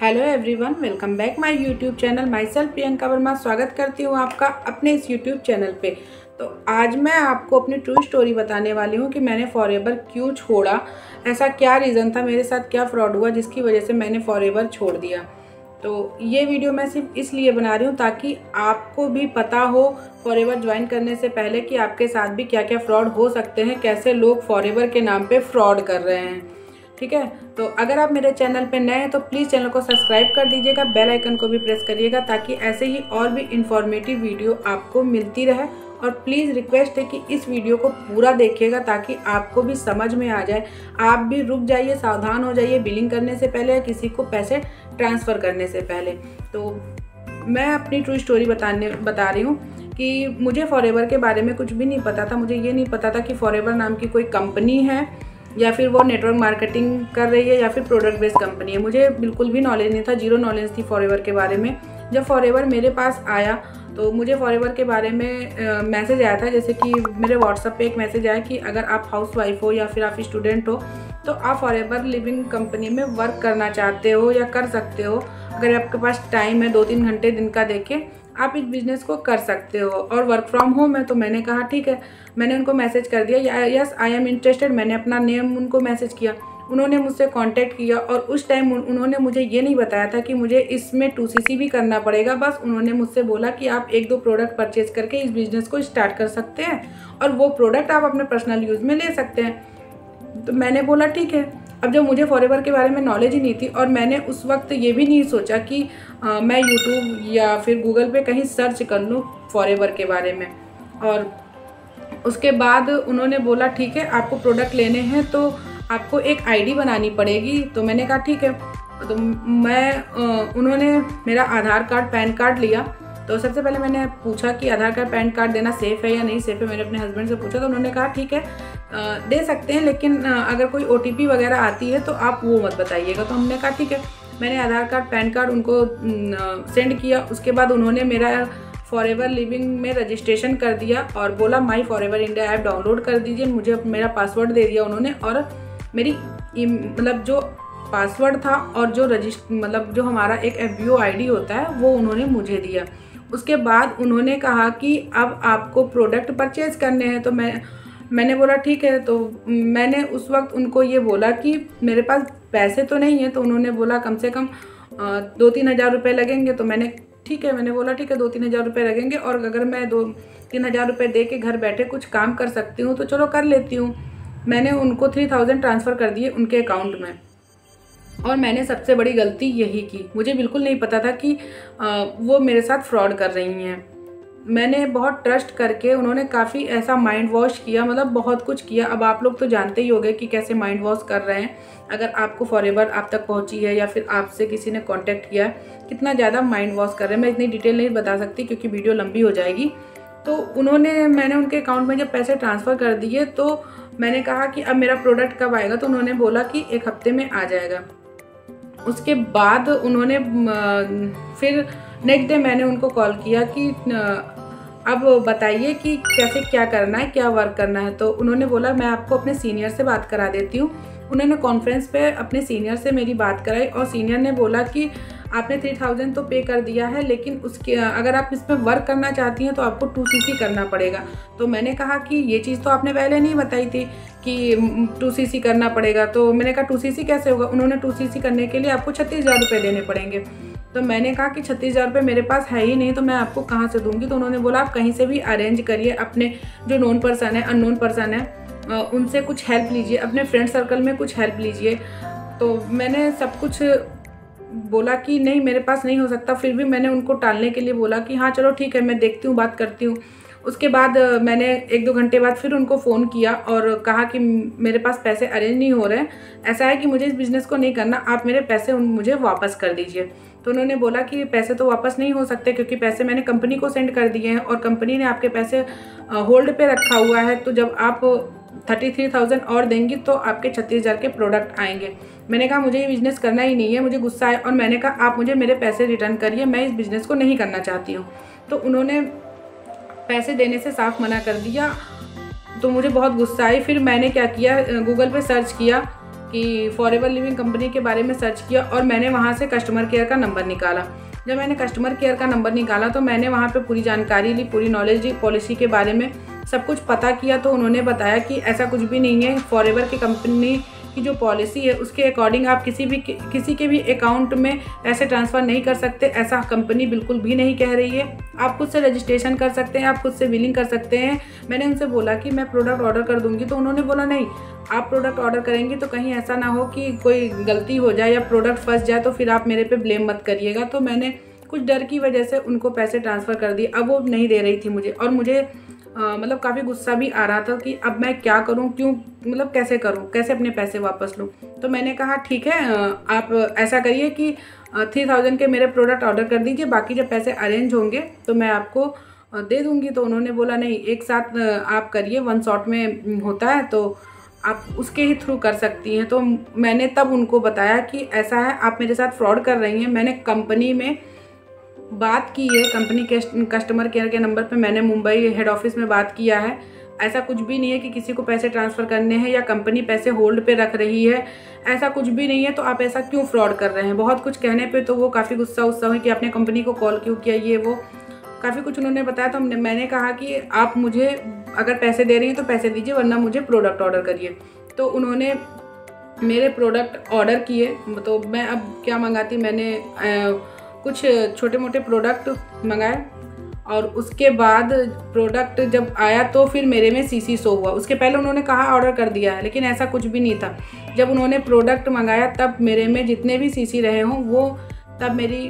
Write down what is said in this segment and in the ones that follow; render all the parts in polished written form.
Hello everyone, welcome back my YouTube channel. My self Priyanka Verma स्वागत करती हूँ आपका अपने इस यूट्यूब चैनल पे। तो आज मैं आपको अपनी ट्रू स्टोरी बताने वाली हूँ कि मैंने फॉरएवर क्यों छोड़ा, ऐसा क्या रीज़न था, मेरे साथ क्या फ्रॉड हुआ जिसकी वजह से मैंने फॉरएवर छोड़ दिया। तो ये वीडियो मैं सिर्फ इसलिए बना रही हूँ ताकि आपको भी पता हो फॉरएवर ज्वाइन करने से पहले कि आपके साथ भी क्या क्या फ्रॉड हो सकते हैं, कैसे लोग फॉरएवर के नाम पे फ्रॉड कर रहे हैं। ठीक है, तो अगर आप मेरे चैनल पे नए हैं तो प्लीज़ चैनल को सब्सक्राइब कर दीजिएगा, बेल आइकन को भी प्रेस करिएगा ताकि ऐसे ही और भी इंफॉर्मेटिव वीडियो आपको मिलती रहे। और प्लीज़ रिक्वेस्ट है कि इस वीडियो को पूरा देखिएगा ताकि आपको भी समझ में आ जाए, आप भी रुक जाइए, सावधान हो जाइए बिलिंग करने से पहले या किसी को पैसे ट्रांसफ़र करने से पहले। तो मैं अपनी ट्रू स्टोरी बता रही हूँ कि मुझे फॉरएवर के बारे में कुछ भी नहीं पता था। मुझे ये नहीं पता था कि फॉरएवर नाम की कोई कंपनी है या फिर वो नेटवर्क मार्केटिंग कर रही है या फिर प्रोडक्ट बेस्ड कंपनी है। मुझे बिल्कुल भी नॉलेज नहीं था, जीरो नॉलेज थी फॉरएवर के बारे में। जब फॉरएवर मेरे पास आया तो मुझे फॉरएवर के बारे में मैसेज आया था, जैसे कि मेरे व्हाट्सएप पे एक मैसेज आया कि अगर आप हाउसवाइफ हो या फिर आप स्टूडेंट हो तो आप फॉरएवर लिविंग कंपनी में वर्क करना चाहते हो या कर सकते हो। अगर आपके पास टाइम है 2-3 घंटे दिन का देके आप इस बिज़नेस को कर सकते हो और वर्क फ्रॉम होम है। तो मैंने कहा ठीक है, मैंने उनको मैसेज कर दिया, यस आई एम इंटरेस्टेड। मैंने अपना नेम उनको मैसेज किया, उन्होंने मुझसे कांटेक्ट किया और उस टाइम उन्होंने मुझे ये नहीं बताया था कि मुझे इसमें 2CC भी करना पड़ेगा। बस उन्होंने मुझसे बोला कि आप 1-2 प्रोडक्ट परचेज करके इस बिज़नेस को स्टार्ट कर सकते हैं और वो प्रोडक्ट आप अपने पर्सनल यूज़ में ले सकते हैं। तो मैंने बोला ठीक है। अब जब मुझे फॉरएवर के बारे में नॉलेज ही नहीं थी और मैंने उस वक्त ये भी नहीं सोचा कि मैं यूट्यूब या फिर गूगल पे कहीं सर्च कर लूँ फॉरएवर के बारे में। और उसके बाद उन्होंने बोला ठीक है, आपको प्रोडक्ट लेने हैं तो आपको एक आईडी बनानी पड़ेगी। तो मैंने कहा ठीक है। तो उन्होंने मेरा आधार कार्ड, पैन कार्ड लिया। तो सबसे पहले मैंने पूछा कि आधार कार्ड, पैन कार्ड देना सेफ़ है या नहीं सेफ़ है। मैंने अपने हस्बैंड से पूछा तो उन्होंने कहा ठीक है दे सकते हैं, लेकिन अगर कोई OTP वगैरह आती है तो आप वो मत बताइएगा। तो हमने कहा ठीक है। मैंने आधार कार्ड, पैन कार्ड उनको सेंड किया। उसके बाद उन्होंने मेरा फॉरएवर लिविंग में रजिस्ट्रेशन कर दिया और बोला माई फॉरएवर इंडिया ऐप डाउनलोड कर दीजिए। मुझे मेरा पासवर्ड दे दिया उन्होंने और मेरी मतलब जो पासवर्ड था और जो जो हमारा एक FBO ID होता है वो उन्होंने मुझे दिया। उसके बाद उन्होंने कहा कि अब आपको प्रोडक्ट परचेज़ करने हैं। तो मैंने बोला ठीक है। तो मैंने उस वक्त उनको ये बोला कि मेरे पास पैसे तो नहीं है। तो उन्होंने बोला कम से कम 2-3 हज़ार रुपये लगेंगे। तो मैंने बोला ठीक है 2-3 हज़ार रुपये लगेंगे और अगर मैं 2-3 हज़ार रुपये दे के घर बैठे कुछ काम कर सकती हूँ तो चलो कर लेती हूँ। मैंने उनको 3000 ट्रांसफ़र कर दिए उनके अकाउंट में। और मैंने सबसे बड़ी गलती यही की, मुझे बिल्कुल नहीं पता था कि वो मेरे साथ फ्रॉड कर रही हैं। मैंने बहुत ट्रस्ट करके, उन्होंने काफ़ी ऐसा माइंड वॉश किया, मतलब बहुत कुछ किया। अब आप लोग तो जानते ही होंगे कि कैसे माइंड वॉश कर रहे हैं। अगर आपको फॉरएवर आप तक पहुंची है या फिर आपसे किसी ने कांटेक्ट किया है, कितना ज़्यादा माइंड वॉश कर रहे हैं। मैं इतनी डिटेल नहीं बता सकती क्योंकि वीडियो लंबी हो जाएगी। तो मैंने उनके अकाउंट में जब पैसे ट्रांसफ़र कर दिए तो मैंने कहा कि अब मेरा प्रोडक्ट कब आएगा। तो उन्होंने बोला कि 1 हफ्ते में आ जाएगा। उसके बाद उन्होंने फिर नेक्स्ट डे मैंने उनको कॉल किया कि अब बताइए कि कैसे क्या करना है, क्या वर्क करना है। तो उन्होंने बोला मैं आपको अपने सीनियर से बात करा देती हूँ। उन्होंने कॉन्फ्रेंस पे अपने सीनियर से मेरी बात कराई और सीनियर ने बोला कि आपने 3000 तो पे कर दिया है, लेकिन उसके अगर आप इसमें वर्क करना चाहती हैं तो आपको 2CC करना पड़ेगा। तो मैंने कहा कि ये चीज़ तो आपने पहले नहीं बताई थी कि 2CC करना पड़ेगा। तो मैंने कहा 2CC कैसे होगा। उन्होंने 2CC करने के लिए आपको 36,000 रुपये देने पड़ेंगे। तो मैंने कहा कि 36,000 रुपये मेरे पास है ही नहीं, तो मैं आपको कहाँ से दूंगी। तो उन्होंने बोला आप कहीं से भी अरेंज करिए, अपने जो नोन पर्सन है, अननोन पर्सन है, उनसे कुछ हेल्प लीजिए, अपने फ्रेंड सर्कल में कुछ हेल्प लीजिए। तो मैंने सब कुछ बोला कि नहीं मेरे पास नहीं हो सकता। फिर भी मैंने उनको टालने के लिए बोला कि हाँ चलो ठीक है, मैं देखती हूँ, बात करती हूँ। उसके बाद मैंने 1-2 घंटे बाद फिर उनको फ़ोन किया और कहा कि मेरे पास पैसे अरेंज नहीं हो रहे हैं, ऐसा है कि मुझे इस बिज़नेस को नहीं करना, आप मेरे पैसे मुझे वापस कर दीजिए। तो उन्होंने बोला कि पैसे तो वापस नहीं हो सकते क्योंकि पैसे मैंने कंपनी को सेंड कर दिए हैं और कंपनी ने आपके पैसे होल्ड पे रखा हुआ है। तो जब आप 33,000 और देंगी तो आपके 36,000 के प्रोडक्ट आएंगे। मैंने कहा मुझे ये बिज़नेस करना ही नहीं है। मुझे गुस्सा आया और मैंने कहा आप मुझे मेरे पैसे रिटर्न करिए, मैं इस बिज़नेस को नहीं करना चाहती हूँ। तो उन्होंने पैसे देने से साफ मना कर दिया। तो मुझे बहुत गुस्सा आई। फिर मैंने क्या किया, गूगल पे सर्च किया कि फॉरएवर लिविंग कंपनी के बारे में सर्च किया और मैंने वहाँ से कस्टमर केयर का नंबर निकाला। जब मैंने कस्टमर केयर का नंबर निकाला तो मैंने वहाँ पे पूरी जानकारी ली, पूरी नॉलेज ली, पॉलिसी के बारे में सब कुछ पता किया। तो उन्होंने बताया कि ऐसा कुछ भी नहीं है, फॉरएवर की कंपनी की जो पॉलिसी है उसके अकॉर्डिंग आप किसी के भी अकाउंट में पैसे ट्रांसफ़र नहीं कर सकते। ऐसा कंपनी बिल्कुल भी नहीं कह रही है। आप खुद से रजिस्ट्रेशन कर सकते हैं, आप खुद से बिलिंग कर सकते हैं। मैंने उनसे बोला कि मैं प्रोडक्ट ऑर्डर कर दूंगी, तो उन्होंने बोला नहीं, आप प्रोडक्ट ऑर्डर करेंगी तो कहीं ऐसा ना हो कि कोई गलती हो जाए या प्रोडक्ट फंस जाए तो फिर आप मेरे पे ब्लेम मत करिएगा। तो मैंने कुछ डर की वजह से उनको पैसे ट्रांसफ़र कर दिए। अब वो नहीं दे रही थी मुझे और मुझे मतलब काफ़ी गुस्सा भी आ रहा था कि अब मैं क्या करूं, क्यों, मतलब कैसे करूं, कैसे अपने पैसे वापस लूं। तो मैंने कहा ठीक है, आप ऐसा करिए कि 3000 के मेरे प्रोडक्ट ऑर्डर कर दीजिए, बाकी जब पैसे अरेंज होंगे तो मैं आपको दे दूंगी। तो उन्होंने बोला नहीं, एक साथ आप करिए, वन शॉट में होता है तो आप उसके ही थ्रू कर सकती हैं। तो मैंने तब उनको बताया कि ऐसा है, आप मेरे साथ फ्रॉड कर रही हैं। मैंने कंपनी में बात की है, कंपनी के कस्टमर केयर के नंबर पे मैंने मुंबई हेड ऑफिस में बात किया है। ऐसा कुछ भी नहीं है कि किसी को पैसे ट्रांसफ़र करने हैं या कंपनी पैसे होल्ड पे रख रही है, ऐसा कुछ भी नहीं है। तो आप ऐसा क्यों फ्रॉड कर रहे हैं? बहुत कुछ कहने पे तो वो काफ़ी गुस्सा हुए कि आपने कंपनी को कॉल क्यों किया, ये वो काफ़ी कुछ उन्होंने बताया। तो मैंने कहा कि आप मुझे अगर पैसे दे रही हैं तो पैसे दीजिए, वरना मुझे प्रोडक्ट ऑर्डर करिए। तो उन्होंने मेरे प्रोडक्ट ऑर्डर किए। तो मैं अब क्या मंगाती, मैंने कुछ छोटे मोटे प्रोडक्ट मंगाए और उसके बाद प्रोडक्ट जब आया तो फिर मेरे में सीसी शो हुआ। उसके पहले उन्होंने कहा ऑर्डर कर दिया है, लेकिन ऐसा कुछ भी नहीं था। जब उन्होंने प्रोडक्ट मंगाया तब मेरे में जितने भी सीसी रहे हों वो तब मेरी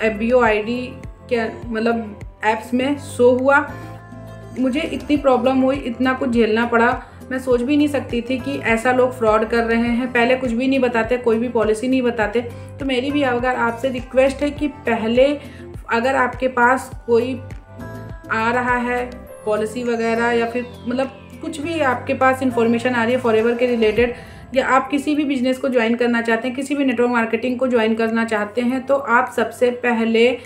FBO ID के मतलब ऐप्स में शो हुआ। मुझे इतनी प्रॉब्लम हुई, इतना कुछ झेलना पड़ा, मैं सोच भी नहीं सकती थी कि ऐसा लोग फ्रॉड कर रहे हैं। पहले कुछ भी नहीं बताते, कोई भी पॉलिसी नहीं बताते। तो मेरी भी अगर आपसे रिक्वेस्ट है कि पहले अगर आपके पास कोई आ रहा है पॉलिसी वगैरह या फिर मतलब कुछ भी आपके पास इंफॉर्मेशन आ रही है फॉरएवर के रिलेटेड, या आप किसी भी बिजनेस को ज्वाइन करना चाहते हैं, किसी भी नेटवर्क मार्केटिंग को ज्वाइन करना चाहते हैं, तो आप सबसे पहले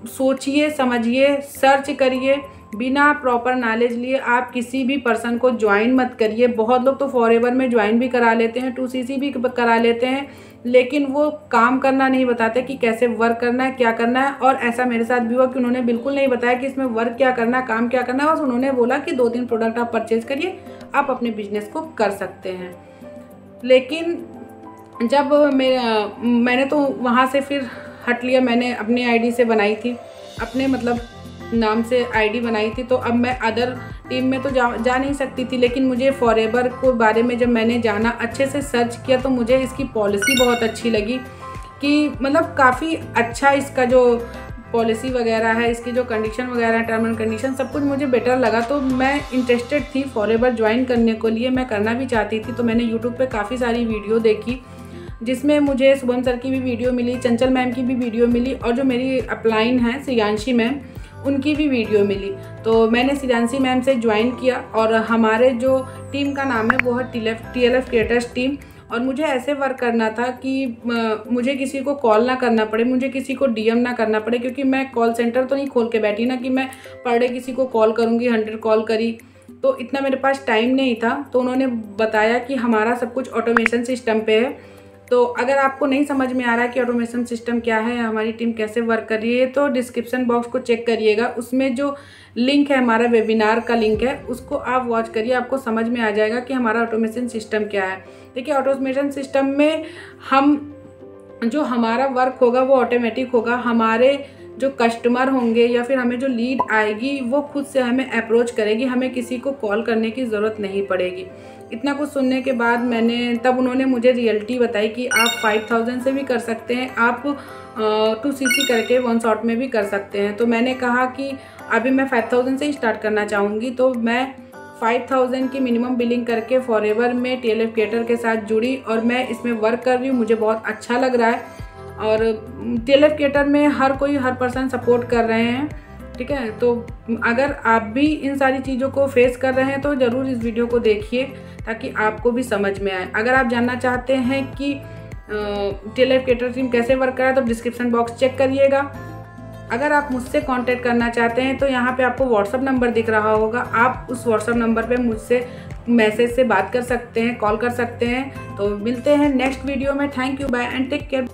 सोचिए, समझिए, सर्च करिए। बिना प्रॉपर नॉलेज लिए आप किसी भी पर्सन को ज्वाइन मत करिए। बहुत लोग तो फॉरएवर में ज्वाइन भी करा लेते हैं, 2CC भी करा लेते हैं, लेकिन वो काम करना नहीं बताते कि कैसे वर्क करना है, क्या करना है। और ऐसा मेरे साथ भी हुआ कि उन्होंने बिल्कुल नहीं बताया कि इसमें वर्क क्या करना है, काम क्या करना है। बस उन्होंने बोला कि 2-3 प्रोडक्ट आप परचेज करिए, आप अपने बिजनेस को कर सकते हैं। लेकिन जब मैंने तो वहाँ से फिर हट लिया। मैंने अपनी ID से बनाई थी, अपने मतलब नाम से ID बनाई थी। तो अब मैं अदर टीम में तो जा नहीं सकती थी, लेकिन मुझे फॉरएवर को बारे में जब मैंने जाना, अच्छे से सर्च किया, तो मुझे इसकी पॉलिसी बहुत अच्छी लगी कि मतलब काफ़ी अच्छा इसका जो पॉलिसी वगैरह है, इसकी जो कंडीशन वगैरह, टर्म एंड कंडीशन, सब कुछ मुझे बेटर लगा। तो मैं इंटरेस्टेड थी फॉरएवर ज्वाइन करने को लिए, मैं करना भी चाहती थी। तो मैंने यूट्यूब पे काफ़ी सारी वीडियो देखी, जिसमें मुझे शुभम सर की भी वीडियो मिली, चंचल मैम की भी वीडियो मिली, और जो मेरी अपलाइन है श्रेयांशी मैम, उनकी भी वीडियो मिली। तो मैंने श्रेयांशी मैम से ज्वाइन किया और हमारे जो टीम का नाम है वो है TLF क्रिएटर्स टीम। और मुझे ऐसे वर्क करना था कि मुझे किसी को कॉल ना करना पड़े, मुझे किसी को DM ना करना पड़े, क्योंकि मैं कॉल सेंटर तो नहीं खोल के बैठी ना कि मैं पर डे किसी को कॉल करूँगी, 100 कॉल करी, तो इतना मेरे पास टाइम नहीं था। तो उन्होंने बताया कि हमारा सब कुछ ऑटोमेशन सिस्टम पे है। तो अगर आपको नहीं समझ में आ रहा है कि ऑटोमेशन सिस्टम क्या है, हमारी टीम कैसे वर्क कर रही है, तो डिस्क्रिप्शन बॉक्स को चेक करिएगा। उसमें जो लिंक है, हमारा वेबिनार का लिंक है, उसको आप वॉच करिए, आपको समझ में आ जाएगा कि हमारा ऑटोमेशन सिस्टम क्या है। देखिए, ऑटोमेशन सिस्टम में जो हमारा वर्क होगा वो ऑटोमेटिक होगा। हमारे जो कस्टमर होंगे या फिर हमें जो लीड आएगी वो खुद से हमें अप्रोच करेगी, हमें किसी को कॉल करने की ज़रूरत नहीं पड़ेगी। इतना कुछ सुनने के बाद तब उन्होंने मुझे रियलिटी बताई कि आप 5000 से भी कर सकते हैं, आप 2CC करके वन शॉट में भी कर सकते हैं। तो मैंने कहा कि अभी मैं 5000 से ही स्टार्ट करना चाहूँगी। तो मैं 5000 की मिनिमम बिलिंग करके फॉरएवर में TLF क्रिएटर के साथ जुड़ी और मैं इसमें वर्क कर रही हूँ। मुझे बहुत अच्छा लग रहा है और TLF क्रिएटर में हर पर्सन सपोर्ट कर रहे हैं, ठीक है। तो अगर आप भी इन सारी चीज़ों को फेस कर रहे हैं तो ज़रूर इस वीडियो को देखिए ताकि आपको भी समझ में आए। अगर आप जानना चाहते हैं कि TLF क्रिएटर टीम कैसे वर्क कर रहा है तो डिस्क्रिप्शन बॉक्स चेक करिएगा। अगर आप मुझसे कांटेक्ट करना चाहते हैं तो यहाँ पे आपको व्हाट्सअप नंबर दिख रहा होगा, आप उस व्हाट्सअप नंबर पे मुझसे मैसेज से बात कर सकते हैं, कॉल कर सकते हैं। तो मिलते हैं नेक्स्ट वीडियो में। Thank you, bye and take care.